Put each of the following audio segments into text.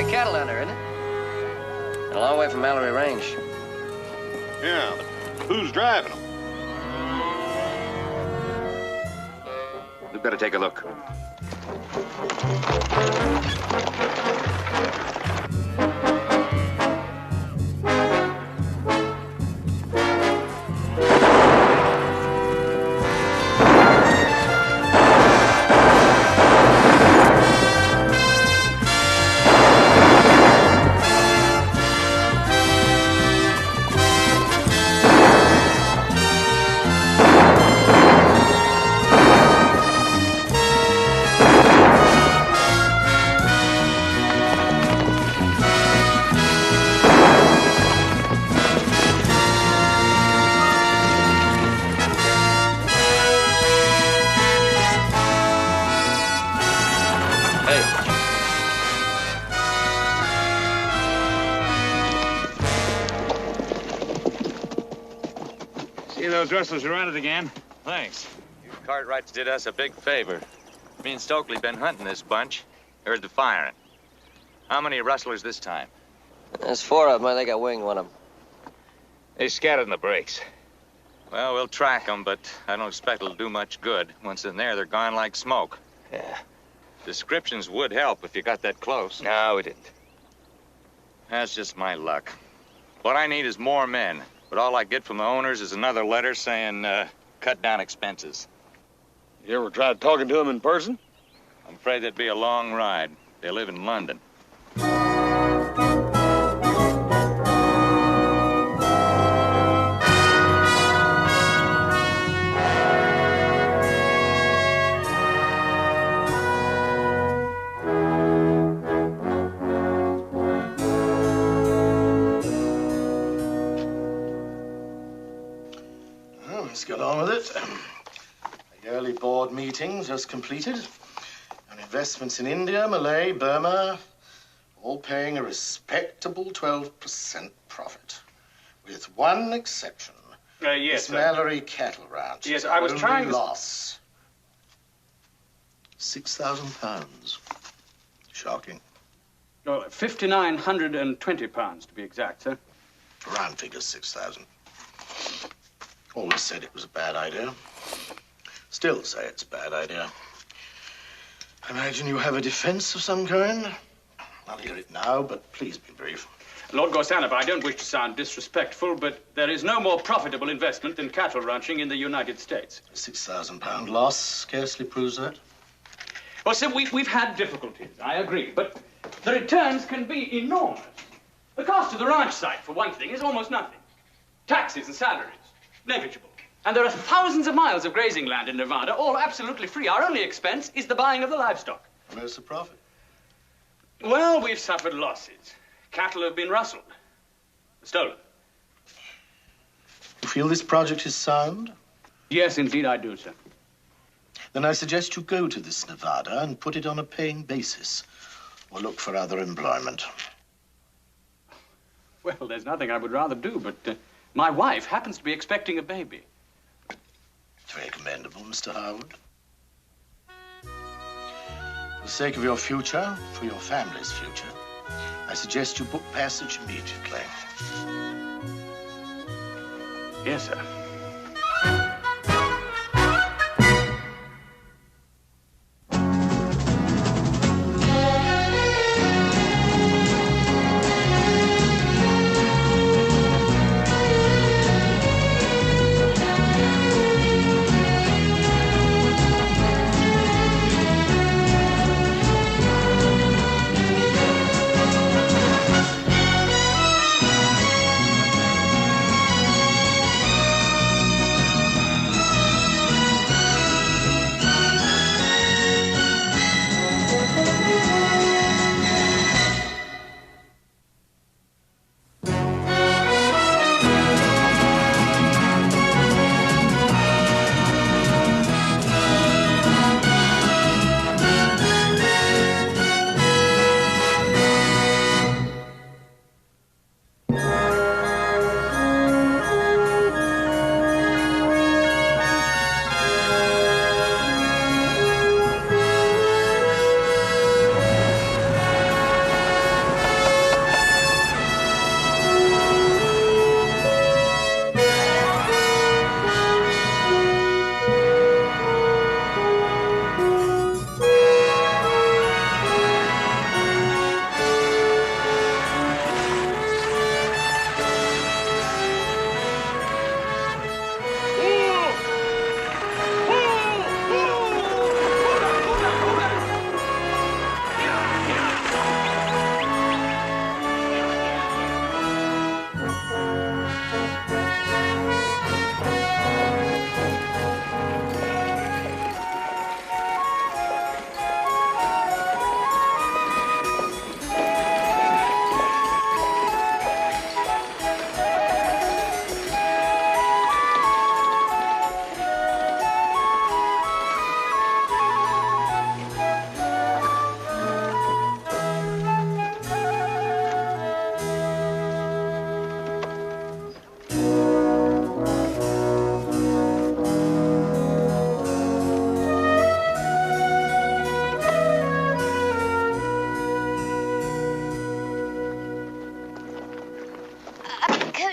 Illinois cattle hunter, isn't it? A long way from Mallory Range. Yeah, but who's driving them? We've got to take a look. Those rustlers are at it again. Thanks. You Cartwrights did us a big favor. Me and Stokely been hunting this bunch. Heard the firing. How many rustlers this time? There's 4 of them. I think I winged one of them. They scattered in the breaks. Well, we'll track them, but I don't expect it'll do much good. Once in there, they're gone like smoke. Yeah. Descriptions would help if you got that close. No, we didn't. That's just my luck. What I need is more men. But all I get from the owners is another letter saying, cut down expenses. You ever tried talking to them in person? I'm afraid that'd be a long ride. They live in London. Let's get on with it. The yearly board meeting just completed. And investments in India, Malay, Burma, all paying a respectable 12% profit. With one exception. Yes, this Mallory cattle ranch. Yes, I was trying to... loss. £6,000. Shocking. Oh, £5,920 to be exact, sir. Round figures 6,000. Always said it was a bad idea. Still say it's a bad idea. I imagine you have a defense of some kind. I'll hear it now, but please be brief. Lord Gorsanov, I don't wish to sound disrespectful, but there is no more profitable investment than cattle ranching in the United States. A £6,000 loss scarcely proves that. Well, sir, we've had difficulties, I agree, but the returns can be enormous. The cost of the ranch site, for one thing, is almost nothing. Taxes and salaries. Negligible. And there are thousands of miles of grazing land in Nevada, all absolutely free. Our only expense is the buying of the livestock. Where's the profit? Well, we've suffered losses. Cattle have been rustled. Stolen. You feel this project is sound? Yes, indeed I do, sir. Then I suggest you go to this Nevada and put it on a paying basis. Or look for other employment. Well, there's nothing I would rather do, but my wife happens to be expecting a baby. It's very commendable, Mr. Harwood. For the sake of your future, for your family's future, I suggest you book passage immediately. Yes, sir.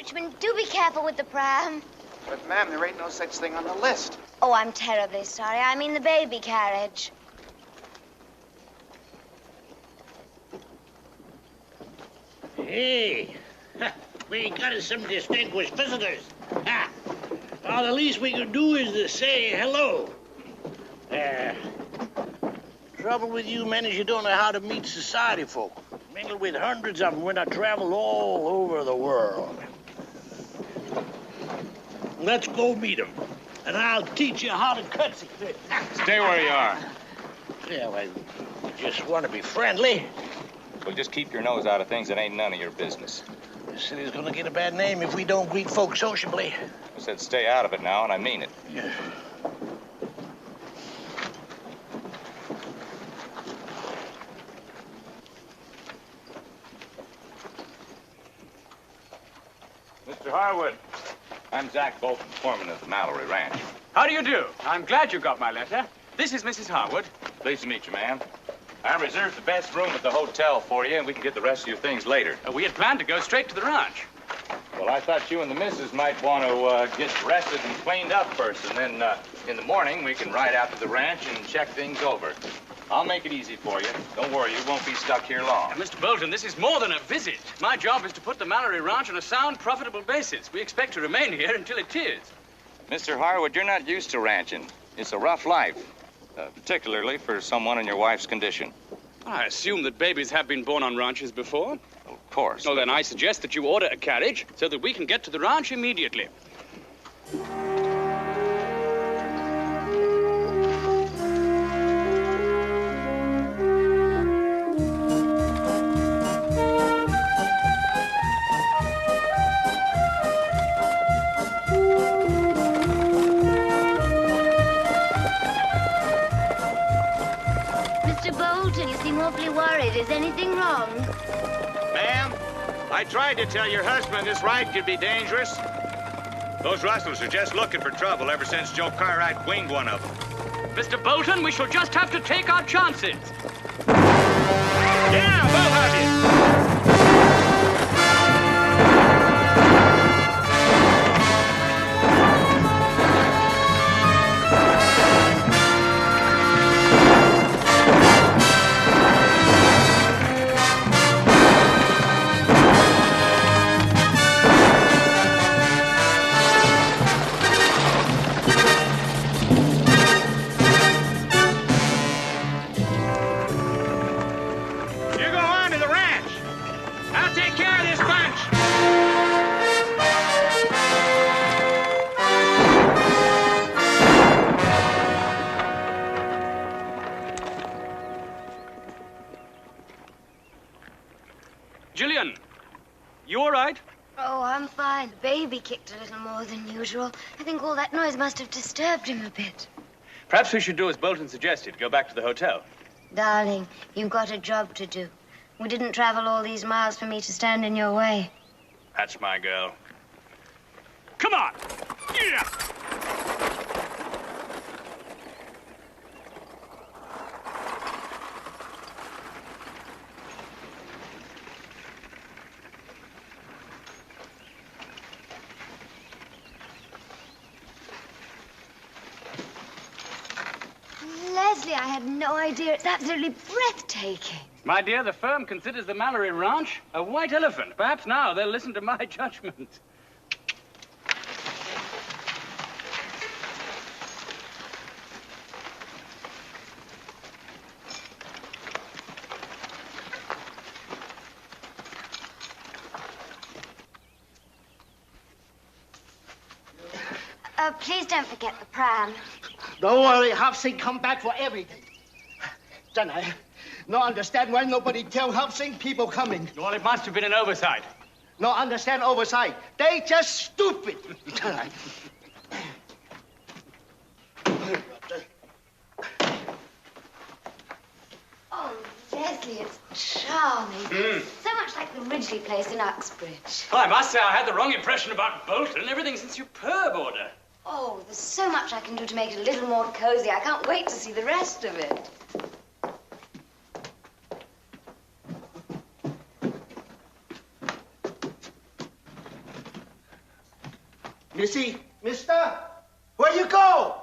coachman, do be careful with the pram. But, ma'am, there ain't no such thing on the list. Oh, I'm terribly sorry. I mean the baby carriage. Hey, we got us some distinguished visitors. Ha. Well, the least we can do is to say hello. Trouble with you men is you don't know how to meet society folk. Mingle with hundreds of them when I travel all over the world. Let's go meet them, and I'll teach you how to curtsy. Stay where you are. Yeah, well, we just want to be friendly. Well, just keep your nose out of things that ain't none of your business. This city's gonna get a bad name if we don't greet folks sociably. I said stay out of it now, and I mean it. Yeah. Mr. Harwood, I'm Zach Bolton, foreman of the Mallory Ranch. How do you do? I'm glad you got my letter. This is Mrs. Harwood. Pleased to meet you, ma'am. I reserved the best room at the hotel for you, and we can get the rest of your things later. We had planned to go straight to the ranch. Well, I thought you and the missus might want to get rested and cleaned up first, and then in the morning we can ride out to the ranch and check things over. I'll make it easy for you. Don't worry, you won't be stuck here long. Mr. Bolton, this is more than a visit. My job is to put the Mallory Ranch on a sound, profitable basis. We expect to remain here until it is. Mr. Harwood, you're not used to ranching. It's a rough life, particularly for someone in your wife's condition. I assume that babies have been born on ranches before. Of course. So then I suggest that you order a carriage so that we can get to the ranch immediately. Mr. Bolton, you seem awfully worried. Is anything wrong? Ma'am, I tried to tell your husband this ride could be dangerous. Those rustlers are just looking for trouble ever since Joe Cartwright winged one of them. Mr. Bolton, we shall just have to take our chances. Yeah, both of you. Gillian, you all right? Oh, I'm fine. The baby kicked a little more than usual. I think all that noise must have disturbed him a bit. Perhaps we should do as Bolton suggested, go back to the hotel. Darling, you've got a job to do. We didn't travel all these miles for me to stand in your way. That's my girl. Come on! Yeah! Leslie, I had no idea. It's absolutely breathtaking. My dear, the firm considers the Mallory Ranch a white elephant. Perhaps now they'll listen to my judgment. Please don't forget the pram. Don't worry, Hopsing come back for everything. Don't I? No understand why nobody tell Hopsing people coming. Well, it must have been an oversight. No understand oversight. They just stupid. Don't I? Oh, Leslie, it's charming. So much like the Ridgely place in Uxbridge. Well, I must say I had the wrong impression about Bolton. Everything's in superb order. Oh, there's so much I can do to make it a little more cozy. I can't wait to see the rest of it. Missy, mister, where you go?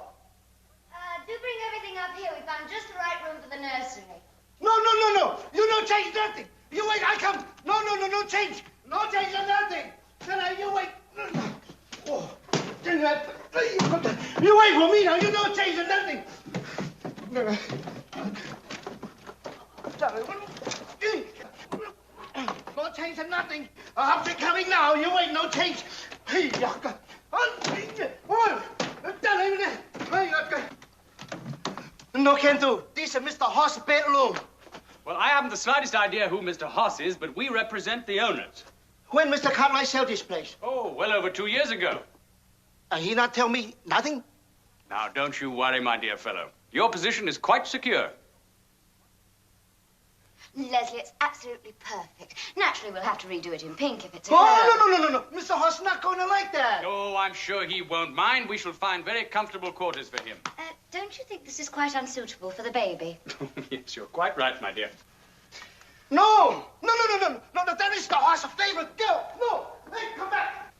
Do bring everything up here. We found just the right room for the nursery. No. You don't change nothing. You wait, I come. No change. No change or nothing. You wait. Oh, you wait for me now. You don't change or nothing. No change or nothing. I'm coming now. You wait, no change. Hey, no can do. This is Mr. Hoss' bedroom. Well, I haven't the slightest idea who Mr. Hoss is, but we represent the owners. When Mr. Cartwright sell this place? Oh, well over 2 years ago. He not tell me nothing? Now, don't you worry, my dear fellow. Your position is quite secure. Leslie, it's absolutely perfect. Naturally, we'll have to redo it in pink if it's a Oh, no. Mr. Hoss not going to like that. Oh, I'm sure he won't mind. We shall find very comfortable quarters for him. Don't you think this is quite unsuitable for the baby? Yes, you're quite right, my dear. No, that is the Hoss' favorite girl. No, hey, come back.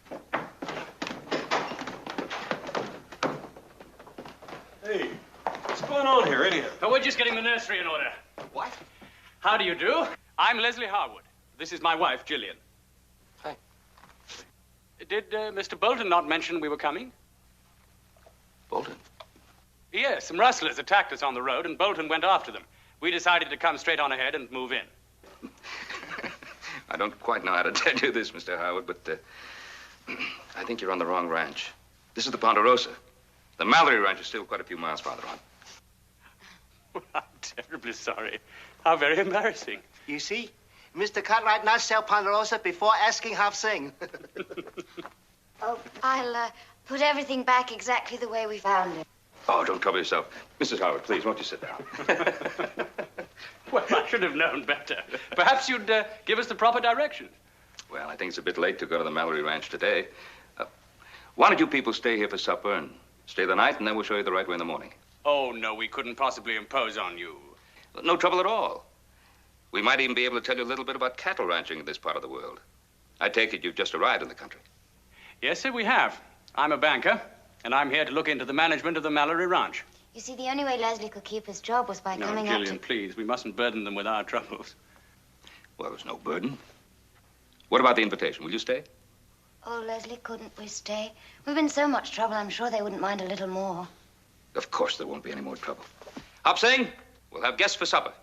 Hey, what's going on here, anyhow? Oh, we're just getting the nursery in order. What? How do you do? I'm Leslie Harwood. This is my wife, Gillian. Hi. Did Mr. Bolton not mention we were coming? Bolton? Yes, some rustlers attacked us on the road, and Bolton went after them. We decided to come straight on ahead and move in. I don't quite know how to tell you this, Mr. Harwood, but I think you're on the wrong ranch. This is the Ponderosa. The Mallory Ranch is still quite a few miles farther on. Well, I'm terribly sorry. How very embarrassing. You see, Mr. Cartwright not sell Ponderosa before asking half sing. Oh, I'll put everything back exactly the way we found it. Oh, don't trouble yourself. Mrs. Harwood, please, won't you sit down? Well, I should have known better. Perhaps you'd give us the proper directions. Well, I think it's a bit late to go to the Mallory Ranch today. Why don't you people stay here for supper and stay the night, and then we'll show you the right way in the morning. Oh, no, we couldn't possibly impose on you. No trouble at all. We might even be able to tell you a little bit about cattle ranching in this part of the world. I take it you've just arrived in the country. Yes, sir, we have. I'm a banker, and I'm here to look into the management of the Mallory Ranch. You see, the only way Leslie could keep his job was by coming up to... Gillian, please. We mustn't burden them with our troubles. Well, there's no burden. What about the invitation? Will you stay? Oh, Leslie, couldn't we stay? We've been in so much trouble, I'm sure they wouldn't mind a little more. Of course there won't be any more trouble. Hop Singh, we'll have guests for supper.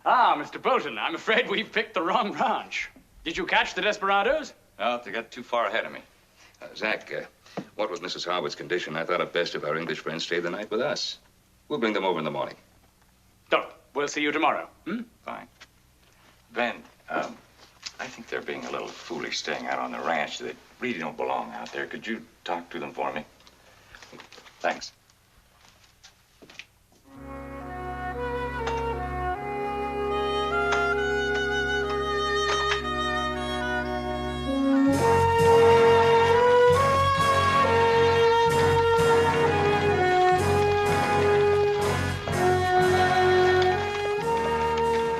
Ah, Mr. Bolton, I'm afraid we've picked the wrong ranch. Did you catch the desperados? Oh, they got too far ahead of me. Zach, what with Mrs. Harwood's condition, I thought it best if our English friends stayed the night with us. We'll bring them over in the morning. No, we'll see you tomorrow. Fine. Ben, I think they're being a little foolish staying out on the ranch. They really don't belong out there. Could you talk to them for me? Thanks.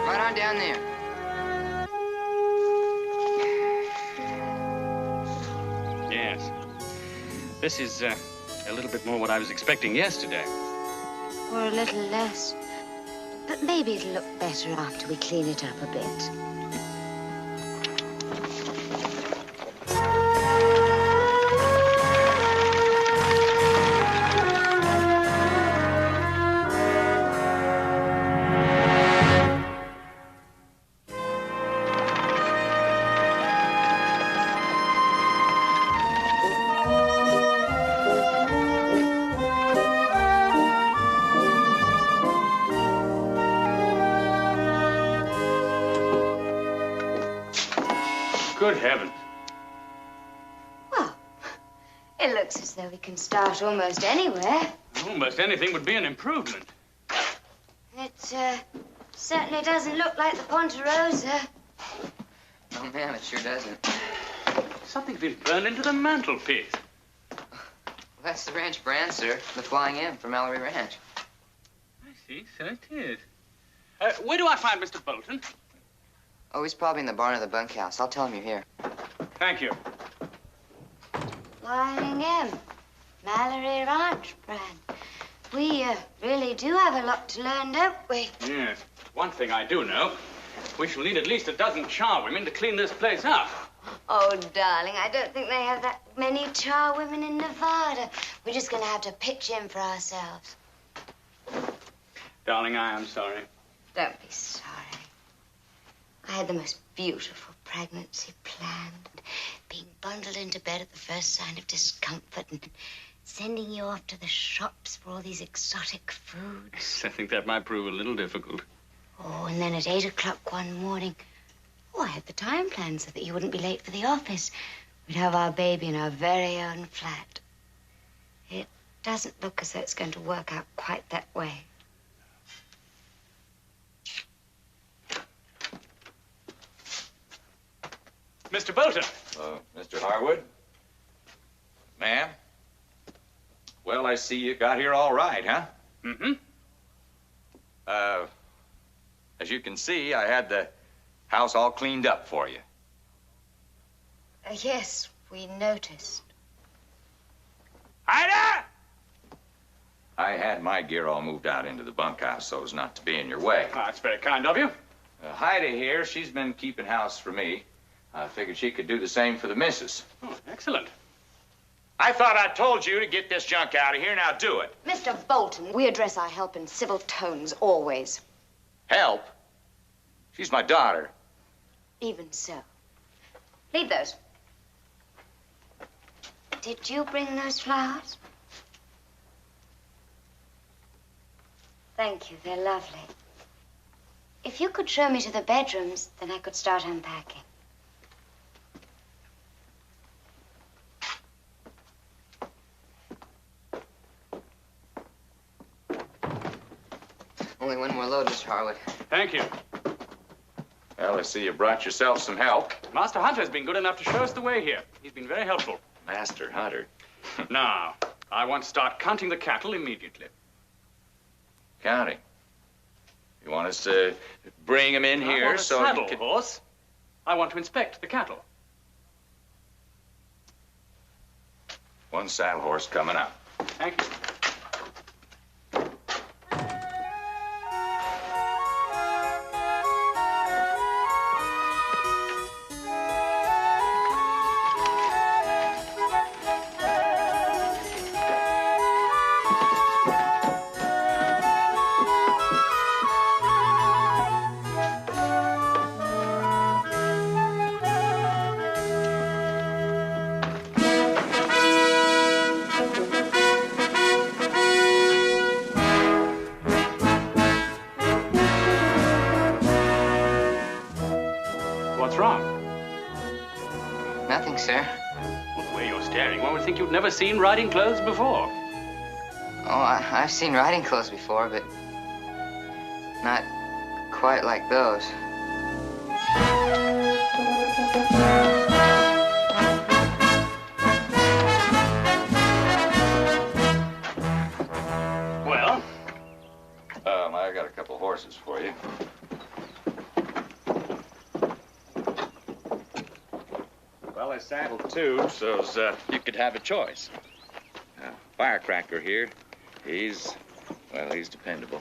Right on down there. Yes. This is a little bit more what I was expecting yesterday. Or a little less. But maybe it'll look better after we clean it up a bit. Good heavens. Well, it looks as though we can start almost anywhere. Almost anything would be an improvement. It certainly doesn't look like the Ponderosa. Oh, man, it sure doesn't. Something's been burned into the mantelpiece. Well, that's the ranch brand, sir. The Flying M from Mallory Ranch. I see, so it is. Where do I find Mr. Bolton? Oh, he's probably in the barn of the bunkhouse. I'll tell him you're here. Thank you. Flying M, Mallory Ranch brand. We really do have a lot to learn, don't we? Yes. One thing I do know. We shall need at least a dozen charwomen to clean this place up. Oh, darling, I don't think they have that many charwomen in Nevada. We're just going to have to pitch in for ourselves. Darling, I am sorry. Don't be sorry. I had the most beautiful pregnancy planned. Being bundled into bed at the first sign of discomfort and sending you off to the shops for all these exotic foods. I think that might prove a little difficult. Oh, and then at 8 o'clock one morning, I had the time planned so that you wouldn't be late for the office. We'd have our baby in our very own flat. It doesn't look as though it's going to work out quite that way. Mr. Bolton. Mr. Harwood? Ma'am? Well, I see you got here all right, huh? Mm-hmm. As you can see, I had the house all cleaned up for you. Yes, we noticed. Ida! I had my gear all moved out into the bunkhouse so as not to be in your way. Oh, that's very kind of you. Haida here, she's been keeping house for me. I figured she could do the same for the missus. Oh, excellent. I thought I told you to get this junk out of here. Now do it. Mr. Bolton, we address our help in civil tones, always. Help? She's my daughter. Even so. Leave those. Did you bring those flowers? Thank you, they're lovely. If you could show me to the bedrooms, then I could start unpacking. Only one more load, Mr. Harwood. Thank you. Well, I see you brought yourself some help. Master Hunter's been good enough to show us the way here. He's been very helpful. Master Hunter? Now, I want to start counting the cattle immediately. Counting? You want us to bring them in I here want a so saddle you can... horse. I want to inspect the cattle. One saddle horse coming up. Thank you. What's wrong? Nothing, sir. Well, the way you're staring, one would think you'd never seen riding clothes before. Oh, I've seen riding clothes before, but not quite like those. Well? I got a couple horses for you. Well, I saddled two so you could have a choice. Firecracker here, he's dependable.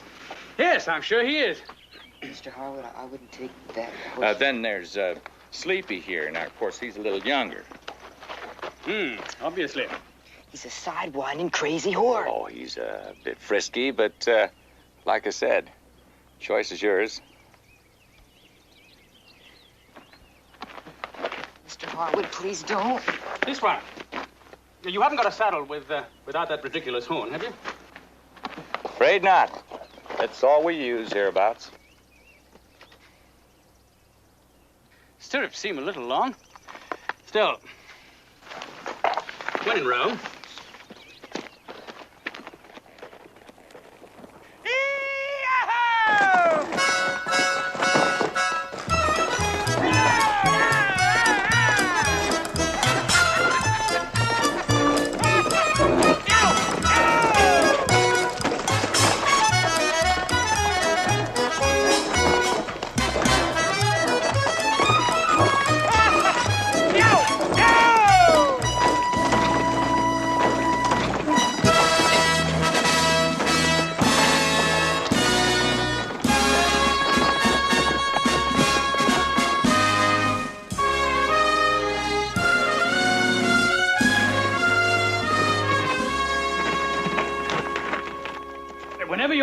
Yes, I'm sure he is. Mr. Harwood, I wouldn't take that horse. Then there's Sleepy here. Now, of course, he's a little younger. Obviously. He's a sidewinding crazy horse. Oh, he's a bit frisky, but like I said, choice is yours. Mr. Harwood, please don't. This one. You haven't got a saddle without that ridiculous horn, have you? Afraid not. That's all we use hereabouts. Stirrups seem a little long. Still, when in Rome.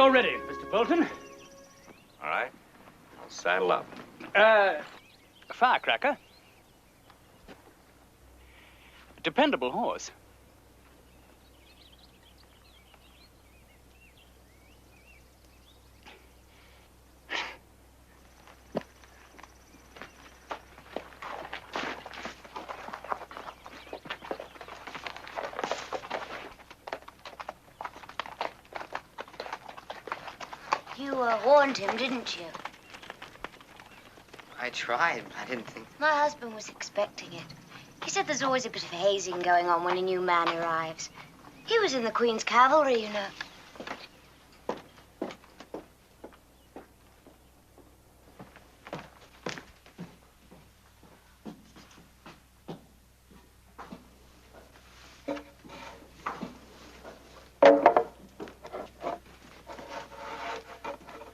you're ready, Mr. Bolton. All right. I'll saddle up. A firecracker. A dependable horse. You warned him, didn't you? I tried. I didn't think. My husband was expecting it. He said there's always a bit of hazing going on when a new man arrives. He was in the Queen's cavalry, you know.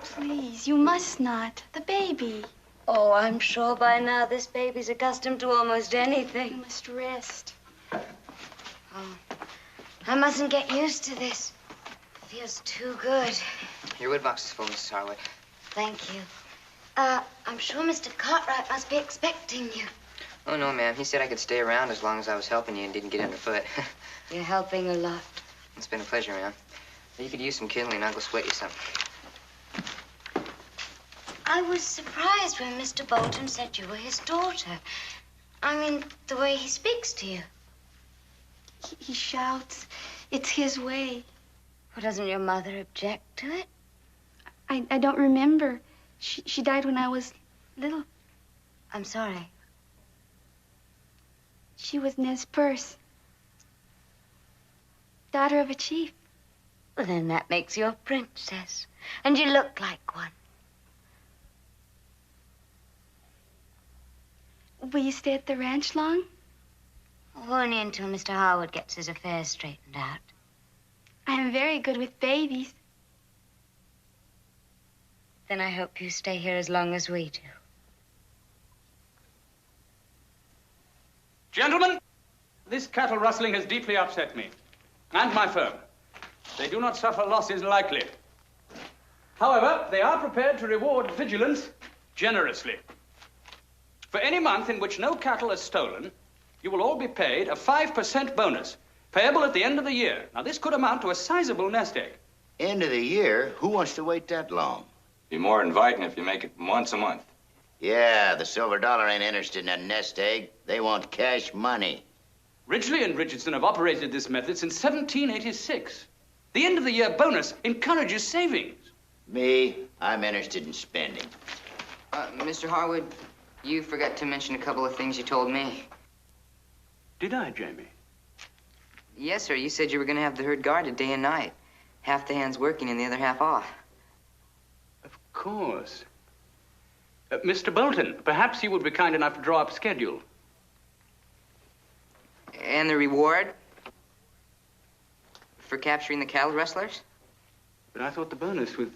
Please, you must not. The baby. Oh, I'm sure by now this baby's accustomed to almost anything. You must rest. Oh, I mustn't get used to this. Feels too good. Your wood box is full, Mrs. Harwood. Thank you. I'm sure Mr. Cartwright must be expecting you. Oh, no, ma'am. He said I could stay around as long as I was helping you and didn't get underfoot. You're helping a lot. It's been a pleasure, ma'am. You could use some kindling. I'll go sweat you some. I was surprised when Mr. Bolton said you were his daughter. I mean, the way he speaks to you. He shouts. It's his way. Well, doesn't your mother object to it? I don't remember. She died when I was little. I'm sorry. She was Nez Perce, daughter of a chief. Well, then that makes you a princess. And you look like one. Will you stay at the ranch long? Only until Mr. Harwood gets his affairs straightened out. I am very good with babies. Then I hope you stay here as long as we do. Gentlemen, this cattle rustling has deeply upset me, and my firm. They do not suffer losses lightly. However, they are prepared to reward vigilance generously. For any month in which no cattle are stolen, you will all be paid a 5% bonus, payable at the end of the year. Now, this could amount to a sizable nest egg. End of the year? Who wants to wait that long? Be more inviting if you make it once a month. Yeah, the Silver Dollar ain't interested in a nest egg. They want cash money. Ridgely and Richardson have operated this method since 1786. The end of the year bonus encourages savings. Me, I'm interested in spending. Mr. Harwood, you forgot to mention a couple of things you told me. Did I, Jamie? Yes, sir. You said you were going to have the herd guarded day and night. Half the hands working and the other half off. Of course. Mr. Bolton, perhaps you would be kind enough to draw up a schedule. And the reward? For capturing the cattle rustlers? But I thought the bonus was,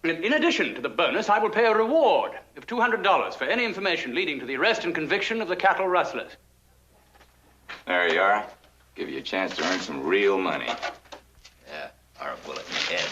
In addition to the bonus, I will pay a reward of $200 for any information leading to the arrest and conviction of the cattle rustlers. There you are. Give you a chance to earn some real money. Yeah, or a bullet in the head.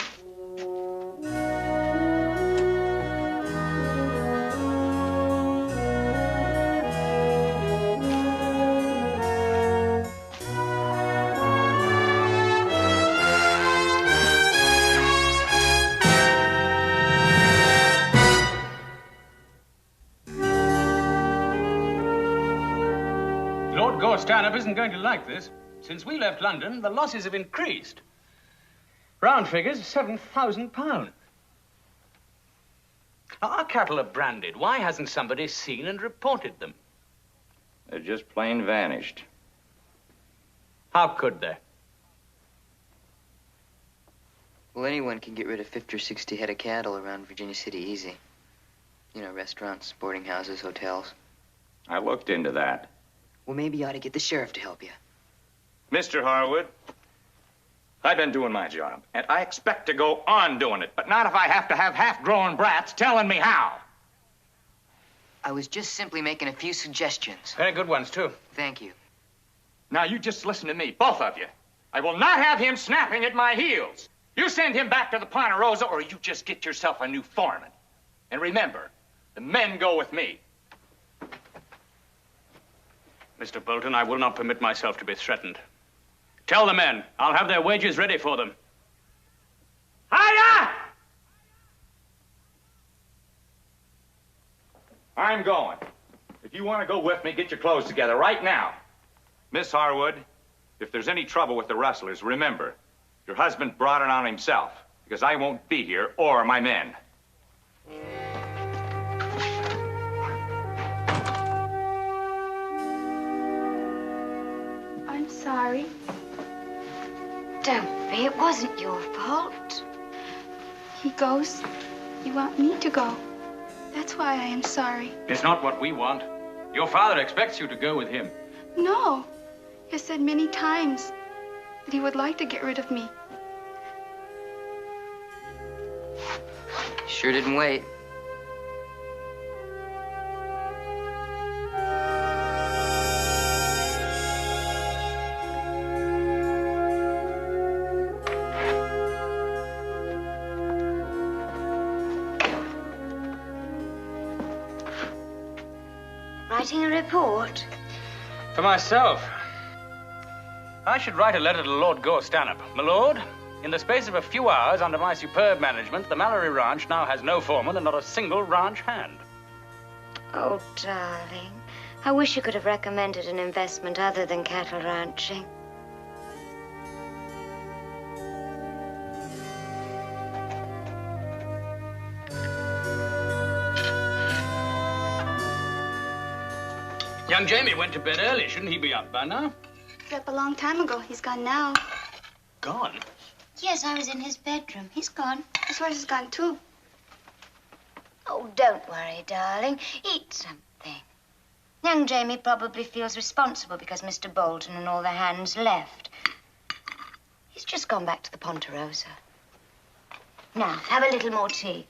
Lord Stanhope isn't going to like this. Since we left London, the losses have increased. Round figures, £7,000. Our cattle are branded. Why hasn't somebody seen and reported them? They're just plain vanished. How could they? Well, anyone can get rid of 50 or 60 head of cattle around Virginia City easy. You know, restaurants, boarding houses, hotels. I looked into that. Well, maybe you ought to get the sheriff to help you. Mr. Harwood, I've been doing my job, and I expect to go on doing it, but not if I have to have half-grown brats telling me how. I was just simply making a few suggestions. Very good ones, too. Thank you. Now, you just listen to me, both of you. I will not have him snapping at my heels. You send him back to the Ponderosa, or you just get yourself a new foreman. And remember, the men go with me. Mr. Bolton, I will not permit myself to be threatened. Tell the men I'll have their wages ready for them. Hiya! I'm going. If you want to go with me, get your clothes together right now. Miss Harwood, if there's any trouble with the rustlers, remember, your husband brought it on himself, because I won't be here or my men. I'm sorry. Don't be. It wasn't your fault. He goes. You want me to go. That's why I am sorry. It's not what we want. Your father expects you to go with him. No. He has said many times that he would like to get rid of me. Sure didn't wait. Writing a report? For myself, I should write a letter to Lord Gore Stanhope. My lord, in the space of a few hours under my superb management, the Mallory Ranch now has no foreman and not a single ranch hand. Oh, darling. I wish you could have recommended an investment other than cattle ranching. Young Jamie went to bed early. Shouldn't he be up by now? He's up a long time ago. He's gone now. Gone? Yes, I was in his bedroom. He's gone. His horse is gone, too. Oh, don't worry, darling. Eat something. Young Jamie probably feels responsible because Mr. Bolton and all the hands left. He's just gone back to the Ponderosa. Now, have a little more tea.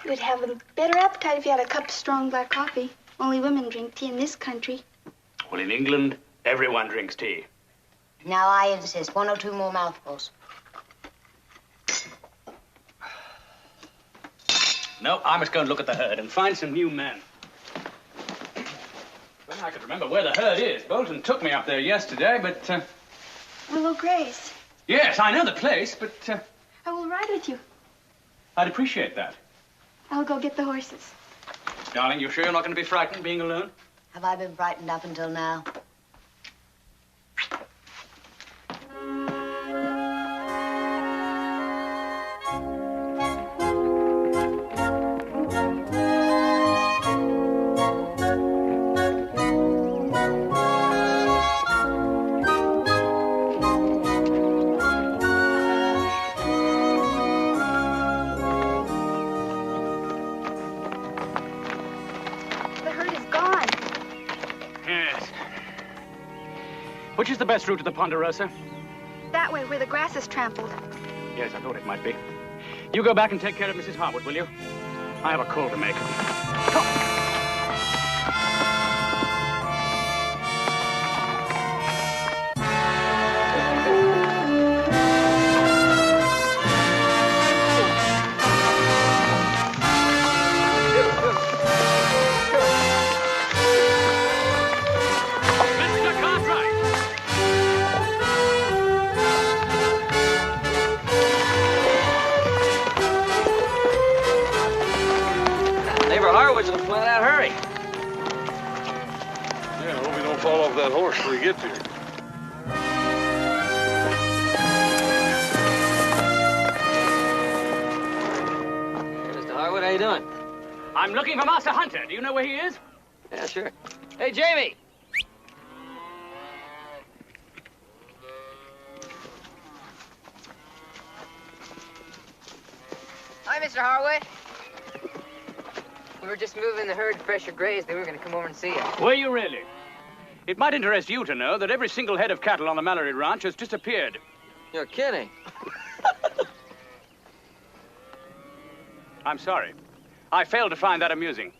You would have a better appetite if you had a cup of strong black coffee. Only women drink tea in this country. Well, in England, everyone drinks tea. Now, I insist. 1 or 2 more mouthfuls. No, I must go and look at the herd and find some new men. Well, I could remember where the herd is. Bolton took me up there yesterday, but, Willow Grace. Yes, I know the place, but, I will ride with you. I'd appreciate that. I'll go get the horses. Darling, you sure you're not going to be frightened being alone? Have I been frightened up until now? Which is the best route to the Ponderosa? That way, where the grass is trampled. Yes, I thought it might be. You go back and take care of Mrs. Harwood, will you? I have a call to make. Harwoods will flat out hurry. Yeah, I hope you don't fall off that horse before he gets here. Hey, Mr. Harwood, how you doing? I'm looking for Master Hunter. Do you know where he is? Yeah, sure. Hey, Jamie! Hi, Mr. Harwood. We were just moving the herd to fresher graze. They were going to come over and see you. Were you really? It might interest you to know that every single head of cattle on the Mallory Ranch has disappeared. You're kidding. I'm sorry. I failed to find that amusing.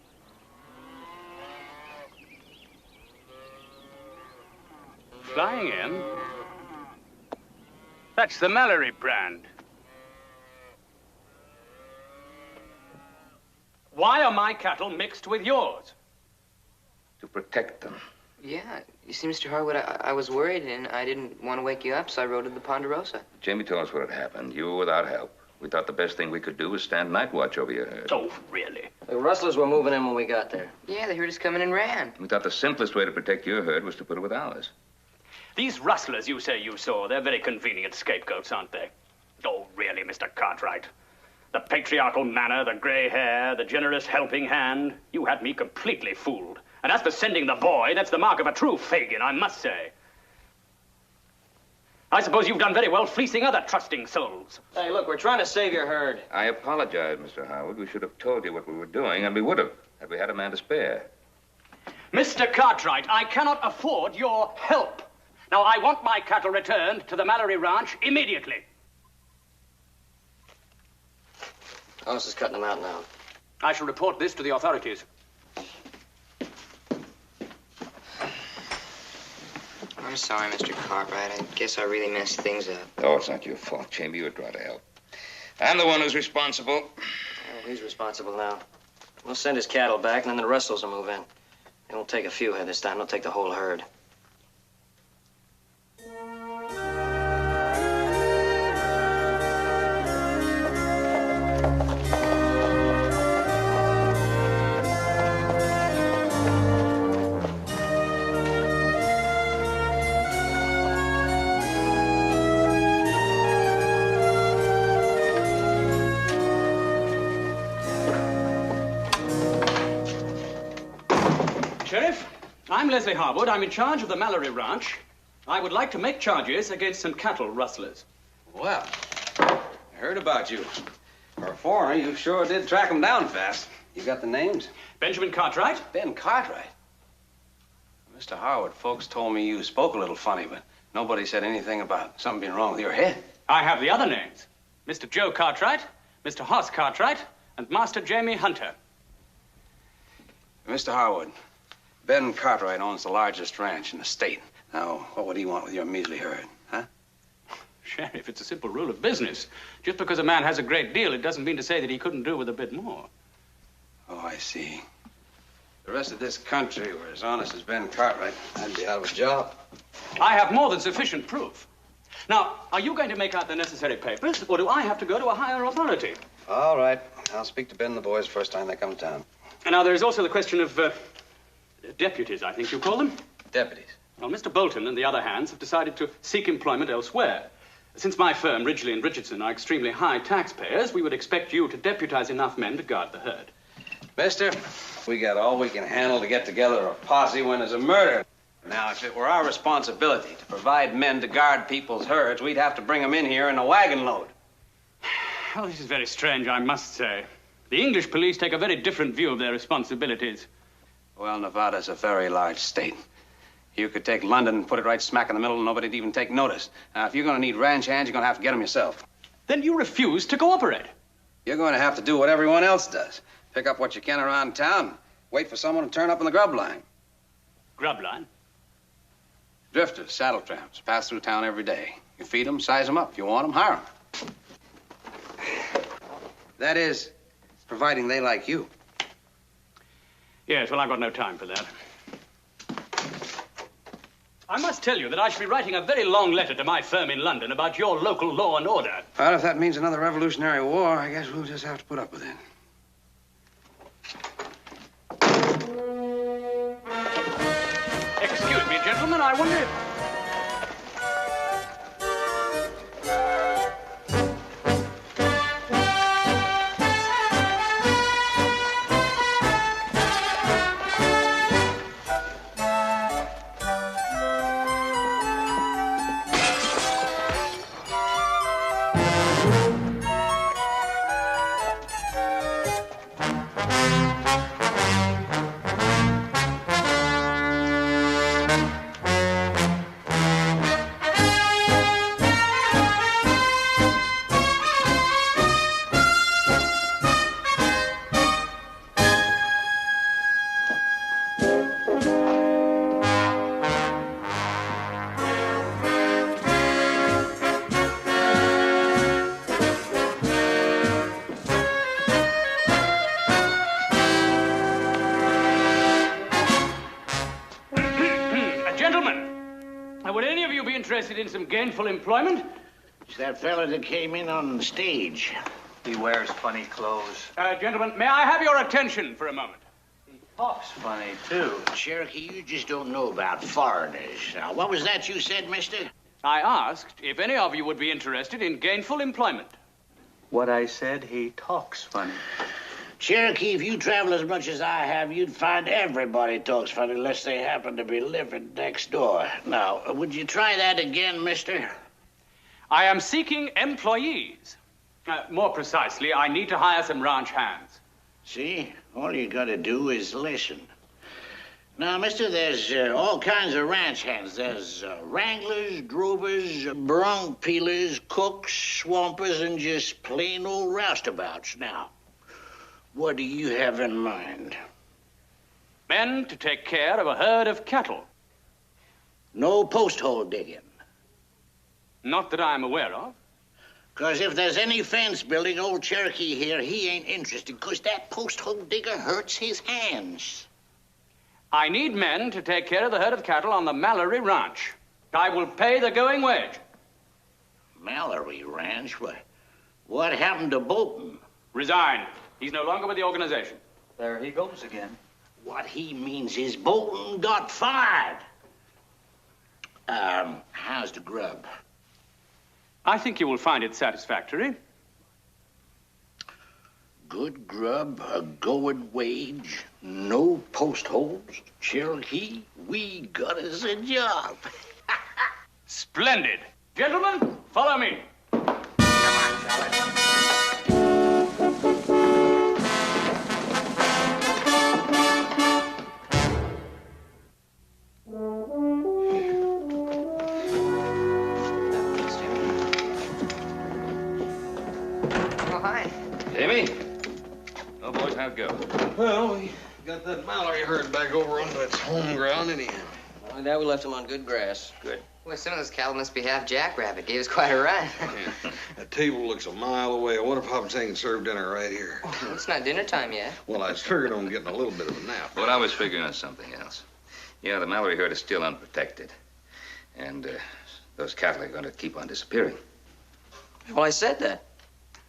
Flying in? That's the Mallory brand. Why are my cattle mixed with yours? To protect them. Yeah, you see, Mr. Harwood, I was worried and I didn't want to wake you up, so I rode to the Ponderosa. Jamie told us what had happened. You were without help. We thought the best thing we could do was stand night watch over your herd. Oh, really? The rustlers were moving in when we got there. Yeah, they heard us coming and ran. We thought the simplest way to protect your herd was to put it with ours. These rustlers you say you saw, they're very convenient scapegoats, aren't they? Oh, really, Mr. Cartwright? The patriarchal manner, the gray hair, the generous helping hand. You had me completely fooled. And as for sending the boy, that's the mark of a true Fagin, I must say. I suppose you've done very well fleecing other trusting souls. Hey, look, we're trying to save your herd. I apologize, Mr. Harwood. We should have told you what we were doing, and we would have, had we had a man to spare. Mr. Cartwright, I cannot afford your help. Now, I want my cattle returned to the Mallory Ranch immediately. House is cutting them out now. I shall report this to the authorities. I'm sorry, Mr. Cartwright. I guess I really messed things up. Oh, it's not your fault, Jamie. You were trying to help. I'm the one who's responsible. Who's responsible now? We'll send his cattle back, and then the rustlers will move in. They won't take a few here this time. They'll take the whole herd. Sheriff, I'm Leslie Harwood. I'm in charge of the Mallory Ranch. I would like to make charges against some cattle rustlers. Well, I heard about you. For a foreigner, you sure did track them down fast. You got the names? Benjamin Cartwright. Ben Cartwright? Mr. Harwood, folks told me you spoke a little funny, but nobody said anything about something being wrong with your head. I have the other names. Mr. Joe Cartwright, Mr. Hoss Cartwright, and Master Jamie Hunter. Mr. Harwood, Ben Cartwright owns the largest ranch in the state. Now, what would he want with your measly herd, huh? Sheriff, it's a simple rule of business. Just because a man has a great deal, it doesn't mean to say that he couldn't do with a bit more. Oh, I see. The rest of this country were as honest as Ben Cartwright. I'd be out of a job. I have more than sufficient proof. Now, are you going to make out the necessary papers, or do I have to go to a higher authority? All right. I'll speak to Ben and the boys first time they come to town. And now, there is also the question of deputies, I think you call them. Deputies? Well, Mr. Bolton and the other hands have decided to seek employment elsewhere. Since my firm, Ridgely and Richardson, are extremely high taxpayers, we would expect you to deputize enough men to guard the herd. Mister, we got all we can handle to get together a posse when there's a murder. Now, if it were our responsibility to provide men to guard people's herds, we'd have to bring them in here in a wagon load. Well, this is very strange, I must say. The English police take a very different view of their responsibilities. Well, Nevada's a very large state. You could take London and put it right smack in the middle and nobody'd even take notice. Now, if you're going to need ranch hands, you're going to have to get them yourself. Then you refuse to cooperate. You're going to have to do what everyone else does. Pick up what you can around town, wait for someone to turn up in the grub line. Grub line? Drifters, saddle tramps, pass through town every day. You feed them, size them up. If you want them, hire them. That is, providing they like you. Yes, well, I've got no time for that. I must tell you that I shall be writing a very long letter to my firm in London about your local law and order. Well, if that means another Revolutionary War, I guess we'll just have to put up with it. Excuse me, gentlemen, I wonder if... interested in some gainful employment? It's that fella that came in on the stage. He wears funny clothes. Gentlemen, may I have your attention for a moment? Talks funny, too. Cherokee, you just don't know about foreigners. Now, what was that you said, mister? I asked if any of you would be interested in gainful employment. What I said, he talks funny. Cherokee, if you travel as much as I have, you'd find everybody talks funny unless they happen to be living next door. Now, would you try that again, mister? I am seeking employees. More precisely, I need to hire some ranch hands. See? All you gotta do is listen. Now, mister, there's all kinds of ranch hands. There's wranglers, drovers, bronc peelers, cooks, swampers, and just plain old roustabouts. Now, what do you have in mind? Men to take care of a herd of cattle. No post hole digging. Not that I'm aware of. 'Cause if there's any fence building, old Cherokee here, he ain't interested, 'cause that post hole digger hurts his hands. I need men to take care of the herd of cattle on the Mallory Ranch. I will pay the going wage. Mallory Ranch? What happened to Bolton? Resigned. He's no longer with the organization. There he goes again. What he means is Bolton got fired. How's the grub? I think you will find it satisfactory. Good grub, a going wage, no post holes. Cherokee, we got us a job. Splendid. Gentlemen, follow me. How'd it go? Well, we got that Mallory herd back over onto its home ground anyhow. Only that we left him on good grass. Good. Well, some of those cattle must be half jackrabbit. Gave us quite a run. Yeah. That table looks a mile away. I wonder if Papa's taking serve dinner right here. Well, it's not dinner time yet. Well, I was figuring on getting a little bit of a nap. But I was figuring on something else. Yeah, the Mallory herd is still unprotected. And those cattle are going to keep on disappearing. Well, I said that.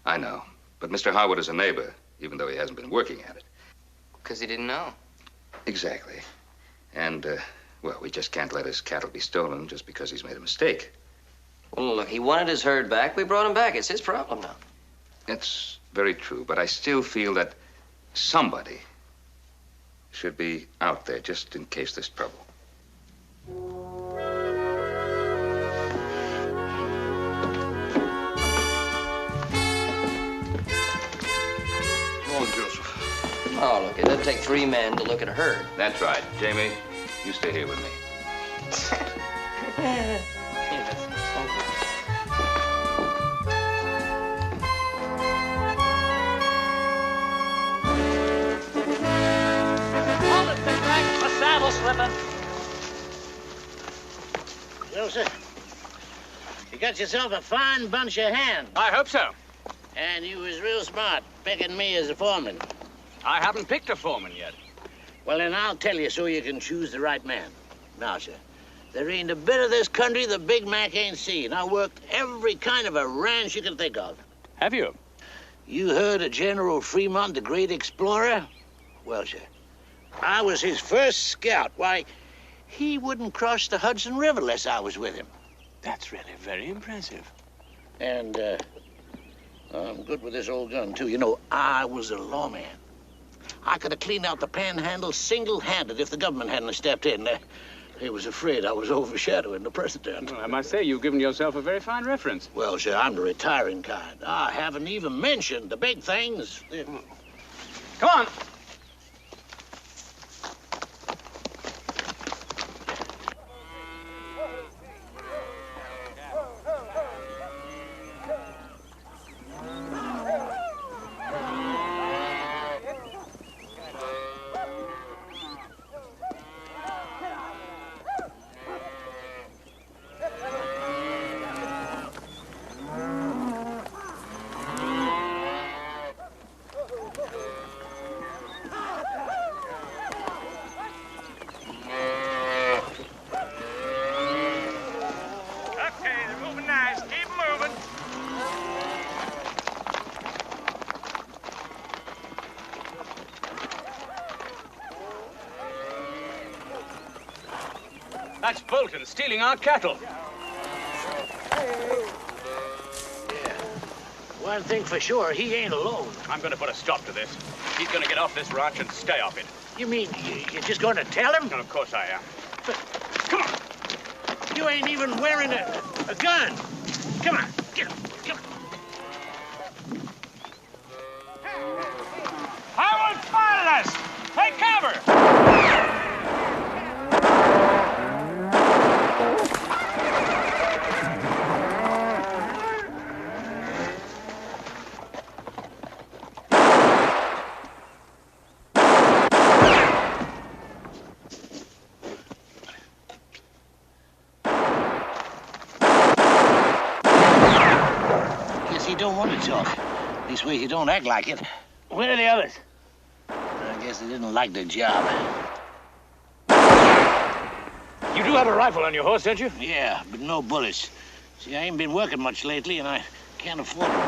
I know. But Mr. Harwood is a neighbor, even though he hasn't been working at it. Because he didn't know. Exactly. And, well, we just can't let his cattle be stolen just because he's made a mistake. Well, look, he wanted his herd back. We brought him back. It's his problem now. That's very true, but I still feel that somebody should be out there just in case there's trouble. Oh, look, it doesn't take 3 men to look at a herd. That's right. Jamie, you stay here with me. Hold it, Big Mac. My saddle's slipping. Joseph, you got yourself a fine bunch of hands. I hope so. And you was real smart picking me as a foreman. I haven't picked a foreman yet. Well, then I'll tell you so you can choose the right man. Now, sir, there ain't a bit of this country the Big Mac ain't seen. I worked every kind of a ranch you can think of. Have you? You heard of General Fremont, the great explorer? Well, sir, I was his first scout. Why, he wouldn't cross the Hudson River unless I was with him. That's really very impressive. And, I'm good with this old gun, too. You know, I was a lawman. I could have cleaned out the panhandle single-handed if the government hadn't stepped in. They was afraid I was overshadowing the president. Well, I must say, you've given yourself a very fine reference. Well, sir, I'm the retiring kind. I haven't even mentioned the big things. Come on. That's Bolton stealing our cattle. One thing for sure, he ain't alone. I'm going to put a stop to this. He's going to get off this ranch and stay off it. You mean you're just going to tell him? And of course I am. Come on. You ain't even wearing a gun. Come on, get him. Come on. Harwood spotted us! Take cover! He don't want to talk. This way he don't act like it. Where are the others? I guess he didn't like the job. You do have a rifle on your horse, don't you? Yeah, but no bullets. See, I ain't been working much lately, and I can't afford them.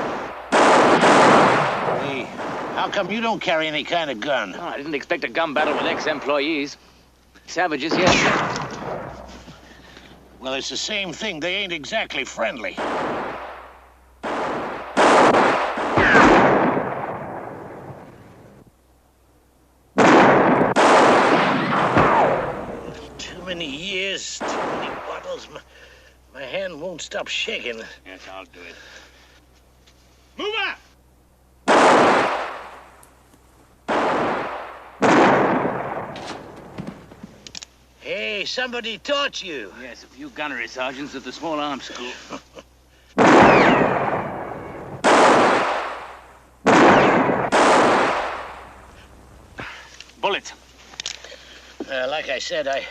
Hey, how come you don't carry any kind of gun? Oh, I didn't expect a gun battle with ex-employees. Savages, yes. Well, it's the same thing. They ain't exactly friendly. Too many years, too many bottles. My hand won't stop shaking. Yes, I'll do it. Move up! Hey, somebody taught you. Yes, a few gunnery sergeants at the small arms school. Bullets. Like I said, I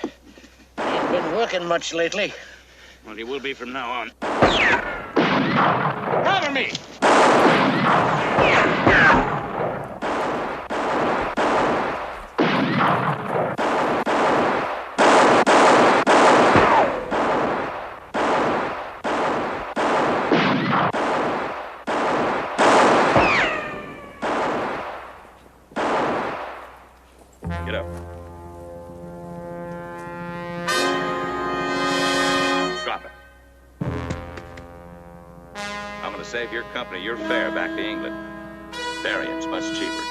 ain't been working much lately. Well, you will be from now on. Cover me! Get up. Drop it. I'm going to save your company your fare back to England. Burying's much cheaper.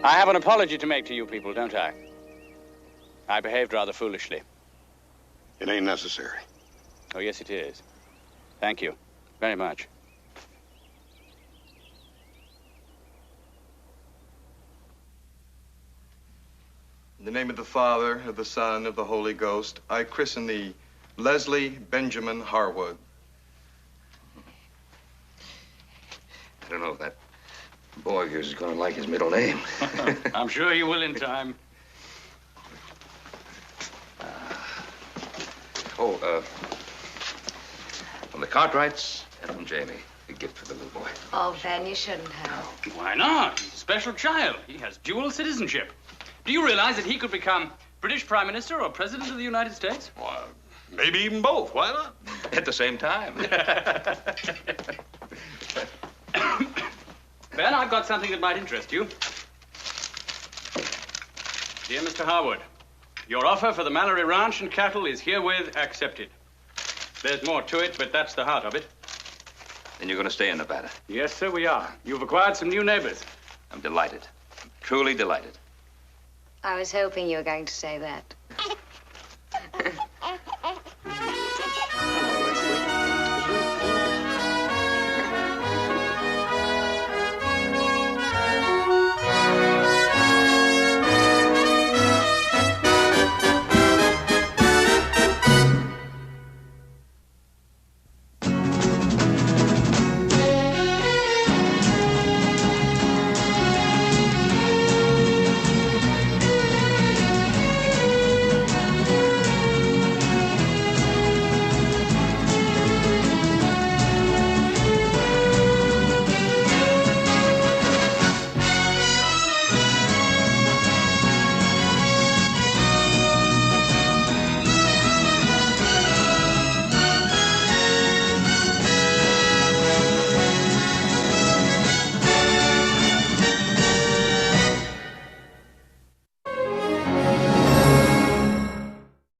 I have an apology to make to you people, don't I? I behaved rather foolishly. It ain't necessary. Oh, yes, it is. Thank you very much. In the name of the Father, of the Son, of the Holy Ghost, I christen thee Leslie Benjamin Harwood. I don't know if that boy of yours is going to like his middle name. I'm sure you will in time. From the Cartwrights and from Jamie, a gift for the little boy. Oh, Ben, you shouldn't have. Why not? He's a special child. He has dual citizenship. Do you realize that he could become British Prime Minister or President of the United States? Well, maybe even both. Why not? At the same time. Ben, I've got something that might interest you. Dear Mr. Harwood, your offer for the Mallory Ranch and cattle is herewith accepted. There's more to it, but that's the heart of it. Then you're going to stay in Nevada? Yes, sir, we are. You've acquired some new neighbors. I'm delighted. I'm truly delighted. I was hoping you were going to say that.